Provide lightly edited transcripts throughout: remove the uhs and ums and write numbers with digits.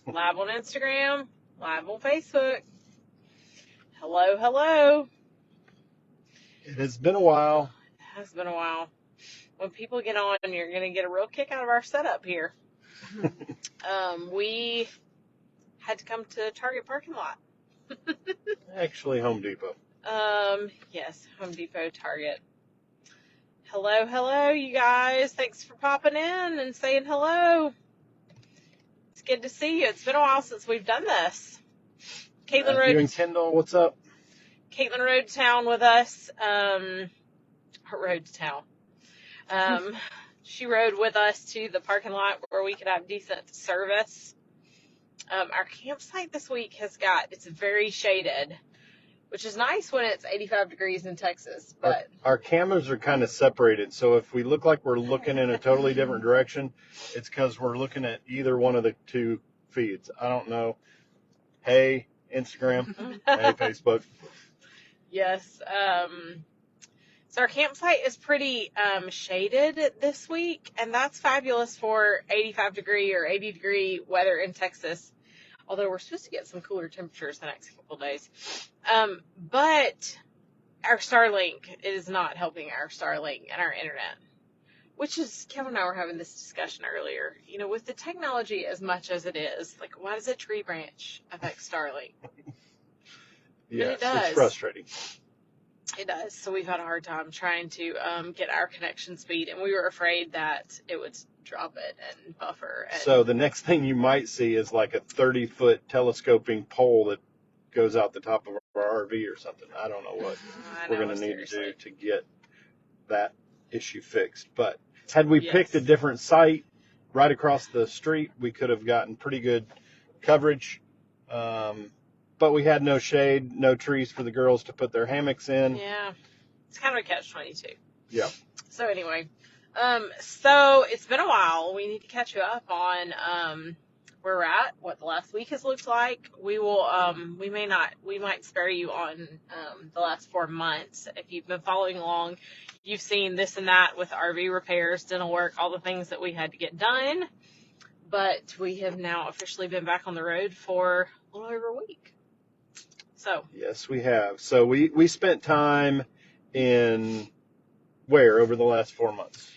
Live on Instagram, live on Facebook. Hello, hello. It has been a while. It has been a while. When people get on, you're going to get a real kick out of our setup here. We had to come to Target parking lot. Actually, Home Depot. Yes, Home Depot, Target. Hello, hello, you guys. Thanks for popping in and saying hello. It's good to see you. It's been a while since we've done this. Caitlin Matthew and Kendall, what's up? Caitlin rode to town with us. Rode to town. She rode with us to the parking lot where we could have decent service. Our campsite this week it's very shaded, which is nice when it's 85 degrees in Texas. But our cameras are kind of separated, so if we look like we're looking in a totally different direction, it's because we're looking at either one of the two feeds. I don't know. Hey, Instagram. Hey, Facebook. Yes. So our campsite is pretty shaded this week, and that's fabulous for 85 degree or 80 degree weather in Texas. Although we're supposed to get some cooler temperatures the next couple of days. But our Starlink is not helping our Starlink and our internet. Which is, Kevin and I were having this discussion earlier. You know, with the technology as much as it is, like, why does a tree branch affect Starlink? Yeah, it does. It's frustrating. It does. So we've had a hard time trying to get our connection speed, and we were afraid that it would drop it and buffer. So the next thing you might see is like a 30-foot telescoping pole that goes out the top of our RV or something. I don't know what we're going to need to do to get that issue fixed. But had we picked a different site right across the street, we could have gotten pretty good coverage. But we had no shade, no trees for the girls to put their hammocks in. Yeah, it's kind of a catch-22. Yeah. So anyway, so it's been a while. We need to catch you up on where we're at, what the last week has looked like. We will, we might spare you on the last 4 months. If you've been following along, you've seen this and that with RV repairs, dental work, all the things that we had to get done. But we have now officially been back on the road for a little over a week. So yes, we have. So we spent time in where over the last 4 months?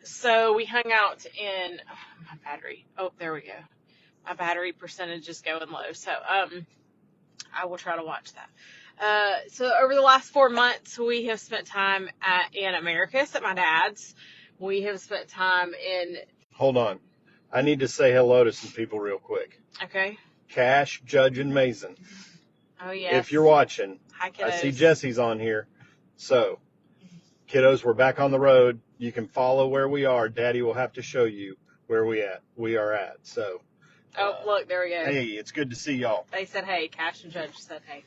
So we hung out in my battery. Oh, there we go. My battery percentage is going low. So I will try to watch that. So over the last 4 months, we have spent time in Americus at my dad's. We have spent time in. Hold on. I need to say hello to some people real quick. Okay. Cash, Judge, and Mason. Oh, yes. If you're watching, hi, kiddos. I see Jesse's on here. So, kiddos, we're back on the road. You can follow where we are. Daddy will have to show you where we are at. So. Oh, look, there we go. Hey, it's good to see y'all. They said hey. Cash and Judge said hey.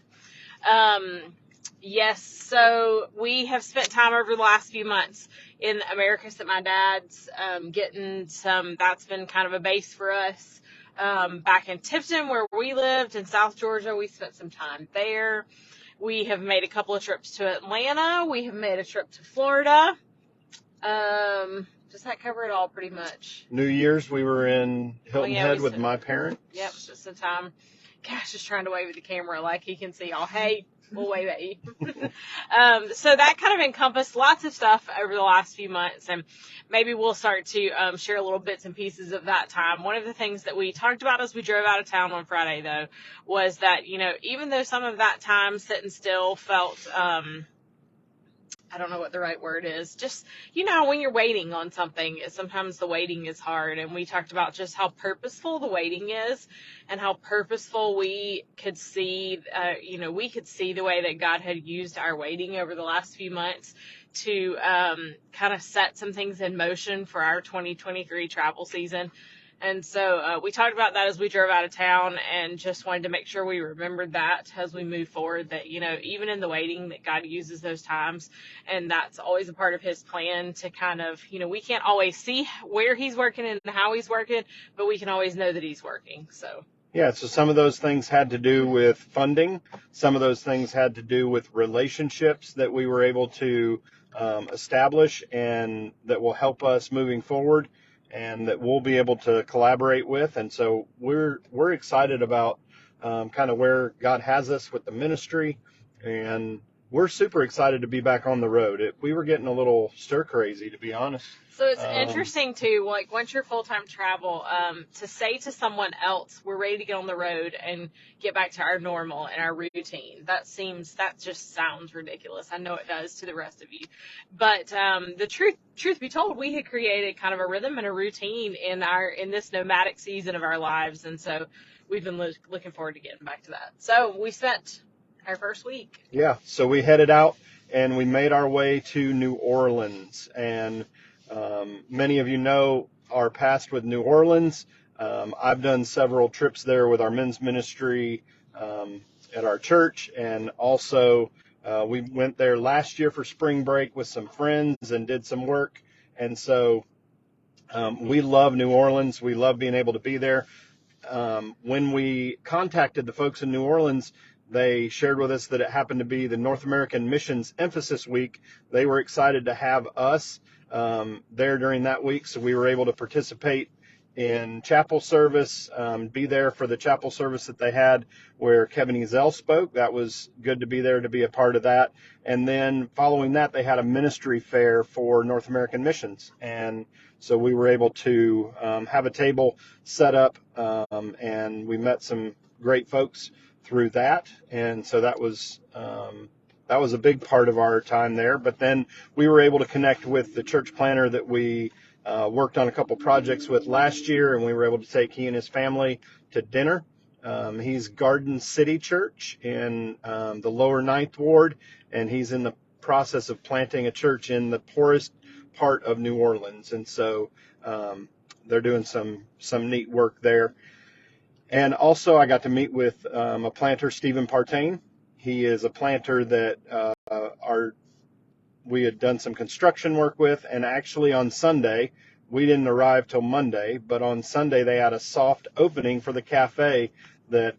Yes, so we have spent time over the last few months in Americus at my dad's, getting some, that's been kind of a base for us. Back in Tifton, where we lived in South Georgia, we spent some time there. We have made a couple of trips to Atlanta. We have made a trip to Florida. Does that cover it all pretty much? New Year's, we were in Hilton Head with my parents. Yep, just some time. Cash is trying to wave at the camera like he can see y'all. Hey, we'll wave at you. So that kind of encompassed lots of stuff over the last few months, and maybe we'll start to share little bits and pieces of that time. One of the things that we talked about as we drove out of town on Friday, though, was that, you know, even though some of that time sitting still felt, I don't know what the right word is. Just, you know, when you're waiting on something, sometimes the waiting is hard. And we talked about just how purposeful the waiting is and how purposeful we could see, we could see the way that God had used our waiting over the last few months to kind of set some things in motion for our 2023 travel season. And so we talked about that as we drove out of town, and just wanted to make sure we remembered that as we move forward, that, you know, even in the waiting, that God uses those times. And that's always a part of his plan to kind of, you know, we can't always see where he's working and how he's working, but we can always know that he's working. So. Yeah, so some of those things had to do with funding. Some of those things had to do with relationships that we were able to establish and that will help us moving forward. and that we'll be able to collaborate with. And so we're excited about kind of where God has us with the ministry, and we're super excited to be back on the road. We were getting a little stir crazy, to be honest. So it's interesting too, like once you're full-time travel, to say to someone else, we're ready to get on the road and get back to our normal and our routine. That just sounds ridiculous. I know it does to the rest of you. But the truth be told, we had created kind of a rhythm and a routine in this nomadic season of our lives. And so we've been looking forward to getting back to that. So we spent our first week. Yeah, so we headed out and we made our way to New Orleans. And many of you know our past with New Orleans. I've done several trips there with our men's ministry at our church, and also we went there last year for spring break with some friends and did some work. And so we love New Orleans. We love being able to be there. When we contacted the folks in New Orleans, they shared with us that it happened to be the North American Missions Emphasis Week. They were excited to have us there during that week, so we were able to participate in chapel service, be there for the chapel service that they had where Kevin Ezell spoke. That was good to be there to be a part of that. And then following that, they had a ministry fair for North American Missions. And so we were able to have a table set up, and we met some great folks through that. And so that was a big part of our time there. But then we were able to connect with the church planner that we worked on a couple projects with last year, and we were able to take he and his family to dinner. He's Garden City Church in the lower 9th Ward, and he's in the process of planting a church in the poorest part of New Orleans. And so they're doing some neat work there. And also I got to meet with a planter, Stephen Partain. He is a planter that we had done some construction work with, and actually on Sunday, we didn't arrive till Monday, but on Sunday they had a soft opening for the cafe that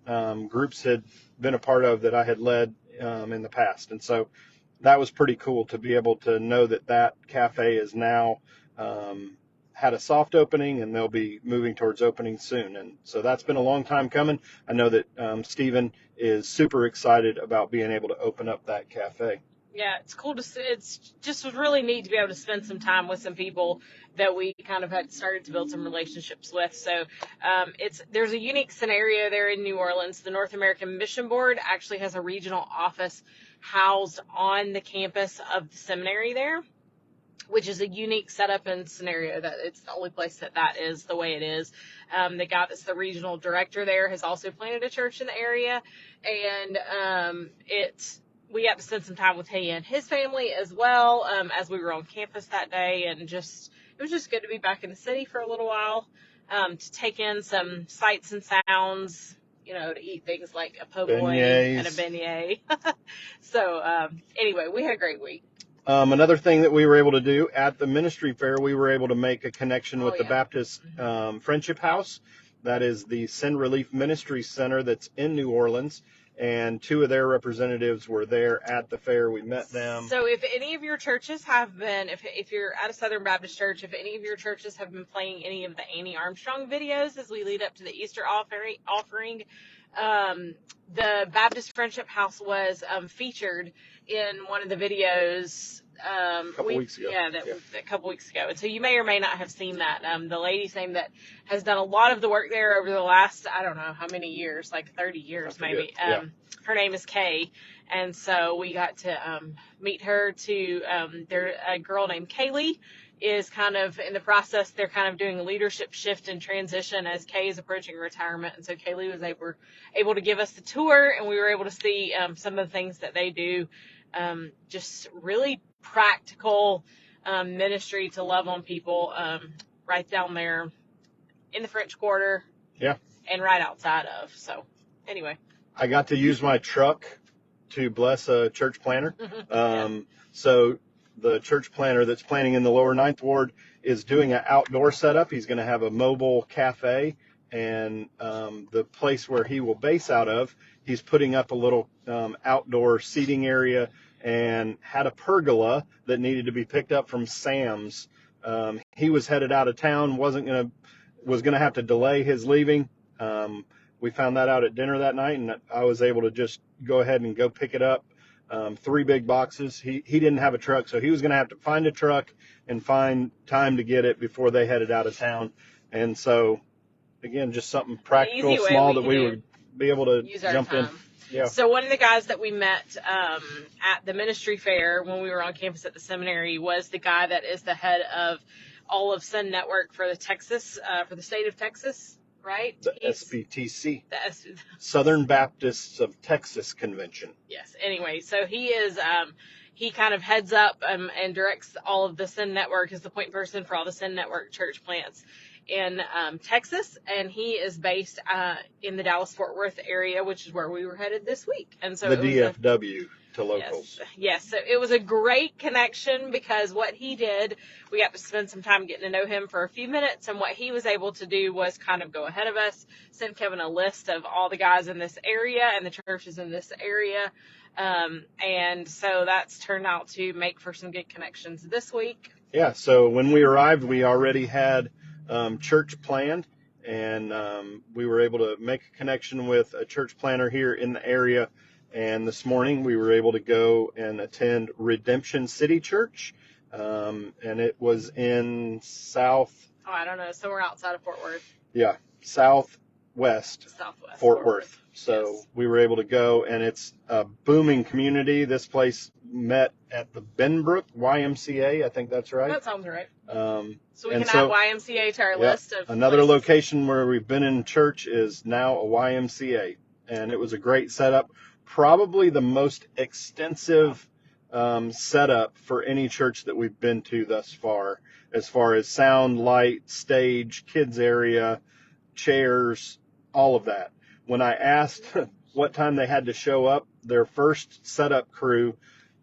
groups had been a part of that I had led in the past. And so that was pretty cool to be able to know that cafe is now had a soft opening, and they'll be moving towards opening soon. And so that's been a long time coming. I know that Stephen is super excited about being able to open up that cafe. Yeah, it's cool to see. It's just really neat to be able to spend some time with some people that we kind of had started to build some relationships with. So there's a unique scenario there in New Orleans. The North American Mission Board actually has a regional office housed on the campus of the seminary there, which is a unique setup and scenario. That it's the only place that is the way it is. The guy that's the regional director there has also planted a church in the area, and we got to spend some time with he and his family as well, as we were on campus that day, and it was just good to be back in the city for a little while, to take in some sights and sounds, to eat things like a po' boy and a beignet. So anyway, we had a great week. Another thing that we were able to do at the ministry fair, we were able to make a connection with the Baptist Friendship House. That is the Send Relief Ministry Center that's in New Orleans. And 2 of their representatives were there at the fair. We met them. So if any of your churches have been, if you're at a Southern Baptist church, if any of your churches have been playing any of the Annie Armstrong videos as we lead up to the Easter offering, the Baptist Friendship House was featured in one of the videos a couple weeks ago. A couple weeks ago. And so you may or may not have seen that. The lady's name that has done a lot of the work there over the last, I don't know how many years, like 30 years maybe. Her name is Kay. And so we got to meet her there's a girl named Kaylee is kind of in the process. They're kind of doing a leadership shift and transition as Kay is approaching retirement. And so Kaylee was able to give us the tour, and we were able to see some of the things that they do. Just really practical ministry to love on people right down there in the French Quarter. Yeah. And right outside of. So anyway. I got to use my truck to bless a church planter. So the church planter that's planting in the lower 9th Ward is doing an outdoor setup. He's going to have a mobile cafe, and the place where he will base out of, he's putting up a little outdoor seating area, and had a pergola that needed to be picked up from Sam's. he was headed out of town, was gonna have to delay his leaving. We found that out at dinner that night, and I was able to just go ahead and go pick it up. 3 big boxes. He didn't have a truck, so he was going to have to find a truck and find time to get it before they headed out of town. And so, again, just something practical, small that we would be able to jump in. Yeah. So one of the guys that we met at the ministry fair when we were on campus at the seminary was the guy that is the head of all of Send Network for the state of Texas, right? The SBTC, Southern Baptists of Texas Convention. Yes. Anyway, so he is he kind of heads up and directs all of the Send Network, is the point person for all the Send Network church plants in Texas, and he is based in the Dallas-Fort Worth area, which is where we were headed this week. And so the DFW to locals. Yes. So it was a great connection because what he did, we got to spend some time getting to know him for a few minutes, and what he was able to do was kind of go ahead of us, send Kevin a list of all the guys in this area and the churches in this area. And so that's turned out to make for some good connections this week. Yeah. So when we arrived, we already had church planned, and we were able to make a connection with a church planner here in the area. And this morning we were able to go and attend Redemption City Church, and it was in somewhere outside of Fort Worth. Yeah, southwest Fort Worth. So yes. We were able to go, and it's a booming community. This place met at the Benbrook YMCA. I think that's right. That sounds right. So we can add YMCA to our list of another places. Location where we've been in church is now a YMCA, and it was a great setup. Probably the most extensive setup for any church that we've been to thus far as sound, light, stage, kids area, chairs, all of that. When I asked what time they had to show up, their first setup crew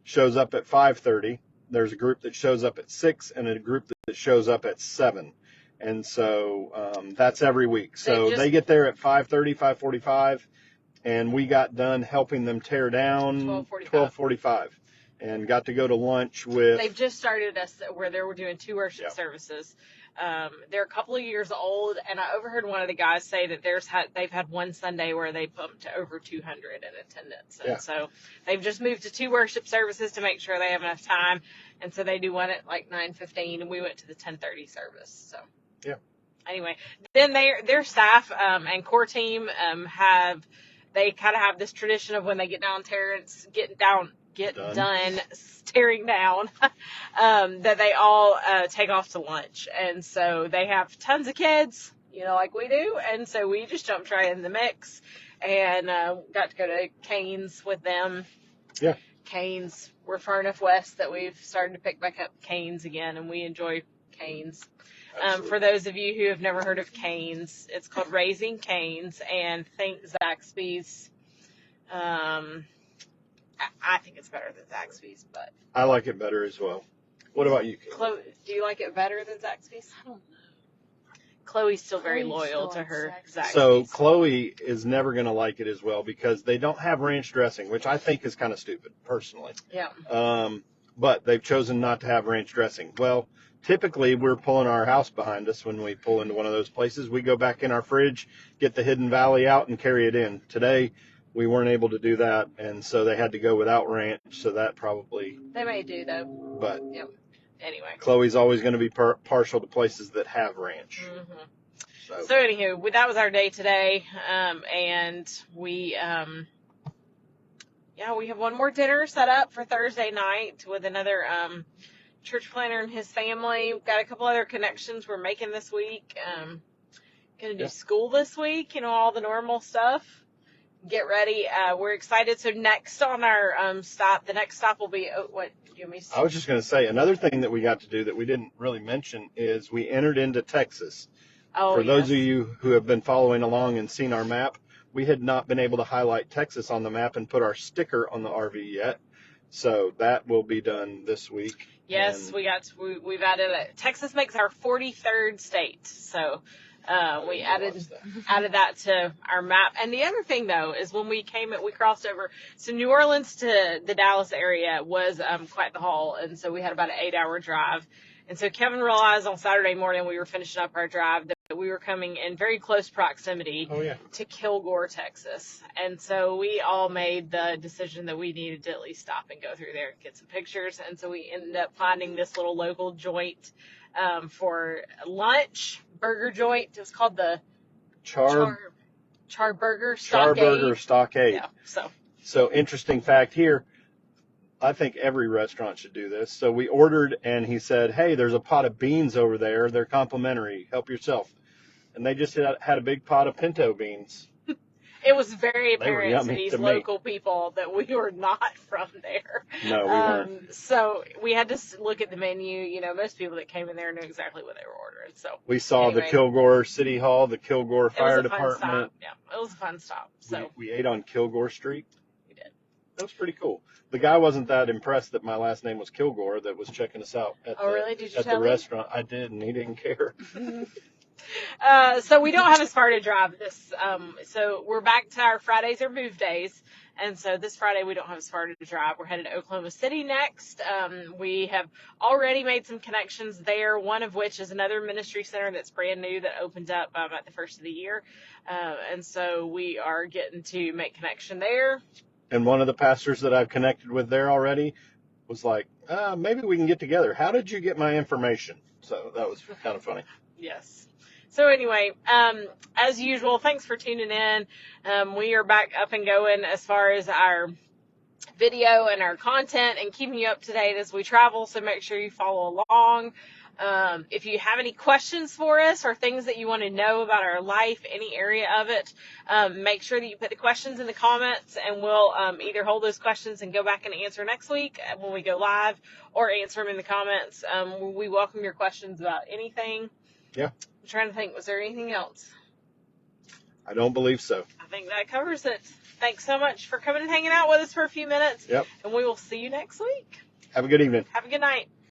shows up at 5:30. There's a group that shows up at 6 and a group that shows up at 7. And so that's every week. So they get there at 5:30, 5:45. And we got done helping them tear down 12:45 and got to go to lunch with. They've just started us where they were doing 2 worship services. They're a couple of years old, and I overheard one of the guys say that they've had one Sunday where they bumped to over 200 in attendance. And so they've just moved to 2 worship services to make sure they have enough time. And so they do one at like 9:15, and we went to the 10:30 service. So anyway, then their staff and core team they kind of have this tradition of when they get done tearing down, that they all take off to lunch. And so they have tons of kids, like we do. And so we just jumped right in the mix and got to go to Canes with them. Yeah. Canes, we're far enough west that we've started to pick back up Canes again, and we enjoy Canes. For those of you who have never heard of Canes, it's called Raising Canes, and think Zaxby's. I think it's better than Zaxby's, but I like it better as well. What about you, Chloe? Do you like it better than Zaxby's? I don't know. Chloe's still very loyal to her Zaxby's. So Chloe is never going to like it as well because they don't have ranch dressing, which I think is kind of stupid, personally. Yeah. But they've chosen not to have ranch dressing. Well, typically, we're pulling our house behind us when we pull into one of those places. We go back in our fridge, get the Hidden Valley out, and carry it in. Today, we weren't able to do that, and so they had to go without ranch, so that probably... They may do, though. But anyway. Chloe's always going to be partial to places that have ranch. Mm-hmm. So anywho, that was our day today, and we... we have one more dinner set up for Thursday night with another... church planner and his family. We've got a couple other connections we're making this week. Gonna do school this week, all the normal stuff. Get ready. We're excited. So next on our stop, the next stop will be what do you want me to say? I was just going to say another thing that we got to do that we didn't really mention is we entered into Texas. For those of you who have been following along and seen our map, we had not been able to highlight Texas on the map and put our sticker on the RV yet. So that will be done this week. Yes, we've added it. Texas makes our 43rd state, so we added that to our map. And the other thing though is when we crossed over. So New Orleans to the Dallas area was quite the haul, and so we had about an 8-hour drive. And so Kevin realized on Saturday morning we were finishing up our drive that we were coming in very close proximity to Kilgore, Texas. And so we all made the decision that we needed to at least stop and go through there and get some pictures. And so we ended up finding this little local joint for lunch, burger joint. It was called the Charburger Stockade. Yeah, So interesting fact here. I think every restaurant should do this. So we ordered, and he said, hey, there's a pot of beans over there. They're complimentary. Help yourself. And they just had a big pot of pinto beans. It was very apparent to these local people that we were not from there. No, we weren't. So we had to look at the menu. You know, most people that came in there knew exactly what they were ordering. So we saw the Kilgore City Hall, the Kilgore Fire Department. Yeah, it was a fun stop. So we ate on Kilgore Street. We did. That was pretty cool. The guy wasn't that impressed that my last name was Kilgore that was checking us out at the restaurant. I did, and he didn't care. So we don't have as far to drive this. So we're back to our Fridays or move days. And so this Friday we don't have as far to drive. We're headed to Oklahoma City next. We have already made some connections there, one of which is another ministry center that's brand new that opened up at the first of the year. And so we are getting to make connection there. And one of the pastors that I've connected with there already was like, maybe we can get together. How did you get my information? So that was kind of funny. Yes. So anyway, as usual, thanks for tuning in. We are back up and going as far as our video and our content and keeping you up to date as we travel. So make sure you follow along. If you have any questions for us or things that you want to know about our life, any area of it, make sure that you put the questions in the comments, and we'll either hold those questions and go back and answer next week when we go live, or answer them in the comments. We welcome your questions about anything. Yeah. I'm trying to think, was there anything else? I don't believe so. I think that covers it. Thanks so much for coming and hanging out with us for a few minutes. Yep. And we will see you next week. Have a good evening. Have a good night.